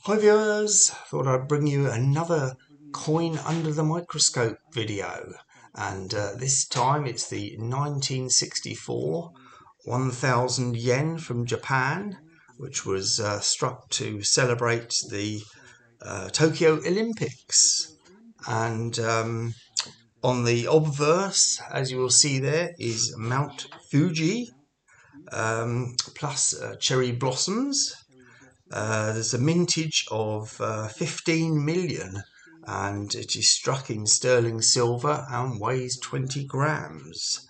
Hi viewers, thought I'd bring you another coin under the microscope video, and this time it's the 1964 1000 yen from Japan, which was struck to celebrate the Tokyo Olympics. And on the obverse, as you will see there, is Mount Fuji plus cherry blossoms. There's a mintage of 15 million, and it is struck in sterling silver and weighs 20 grams.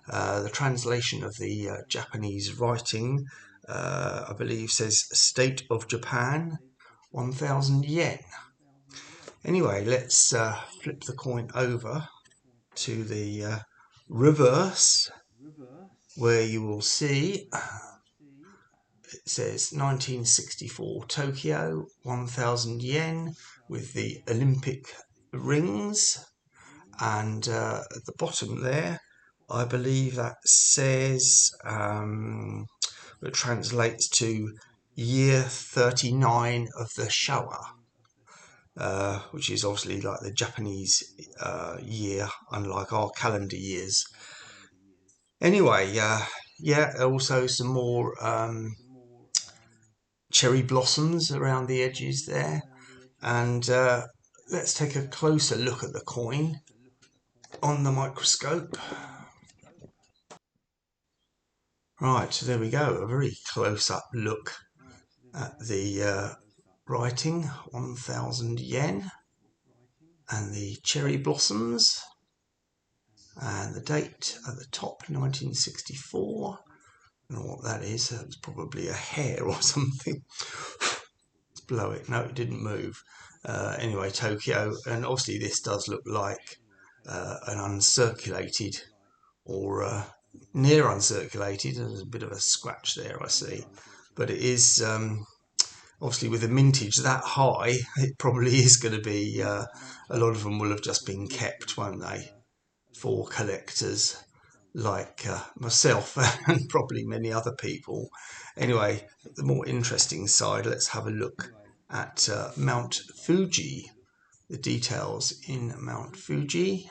The translation of the Japanese writing, I believe, says State of Japan, 1000 yen. Anyway, let's flip the coin over to the reverse, where you will see it says 1964 Tokyo, 1000 yen with the Olympic rings, and at the bottom there I believe that says it translates to year 39 of the Showa, which is obviously like the Japanese year, unlike our calendar years. Anyway, yeah, also some more cherry blossoms around the edges there, and let's take a closer look at the coin on the microscope. Right, so there we go, a very close-up look at the writing, 1000 yen, and the cherry blossoms, and the date at the top, 1964. I don't know what that is. That's probably a hair or something. Let's blow it. No, it didn't move. Anyway, Tokyo, and obviously this does look like an uncirculated or near uncirculated. There's a bit of a scratch there, I see, but it is obviously with a mintage that high, it probably is going to be a lot of them will have just been kept, won't they, for collectors like myself and probably many other people. Anyway, the more interesting side, let's have a look at Mount Fuji, the details in Mount Fuji.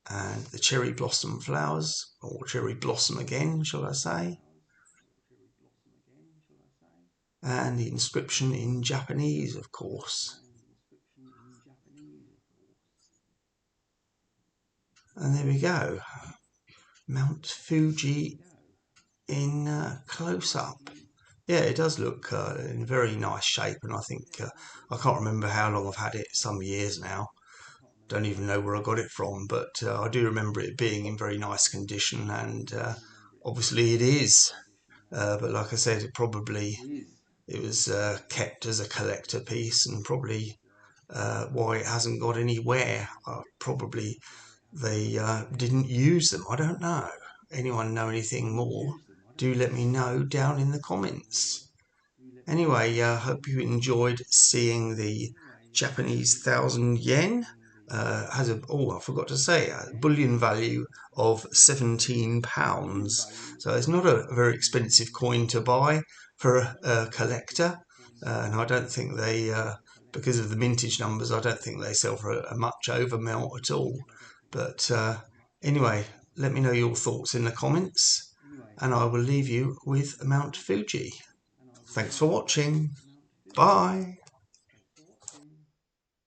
And the cherry blossom flowers, or cherry blossom again, shall I say. And the inscription in Japanese, of course. And there we go, Mount Fuji in close-up. Yeah, it does look in very nice shape, and I think I can't remember how long I've had it, some years now. Don't even know where I got it from, but I do remember it being in very nice condition, and obviously it is. But like I said, it was kept as a collector piece, and probably why it hasn't got any wear. Probably they didn't use them. I don't know. Anyone know anything more? Do let me know down in the comments. Anyway, hope you enjoyed seeing the Japanese 1000 yen. Has a, oh, I forgot to say, a bullion value of £17. So it's not a very expensive coin to buy for a collector. And I don't think they, because of the mintage numbers, I don't think they sell for a much over melt at all. But anyway, let me know your thoughts in the comments, and I will leave you with Mount Fuji. Thanks for watching. Bye.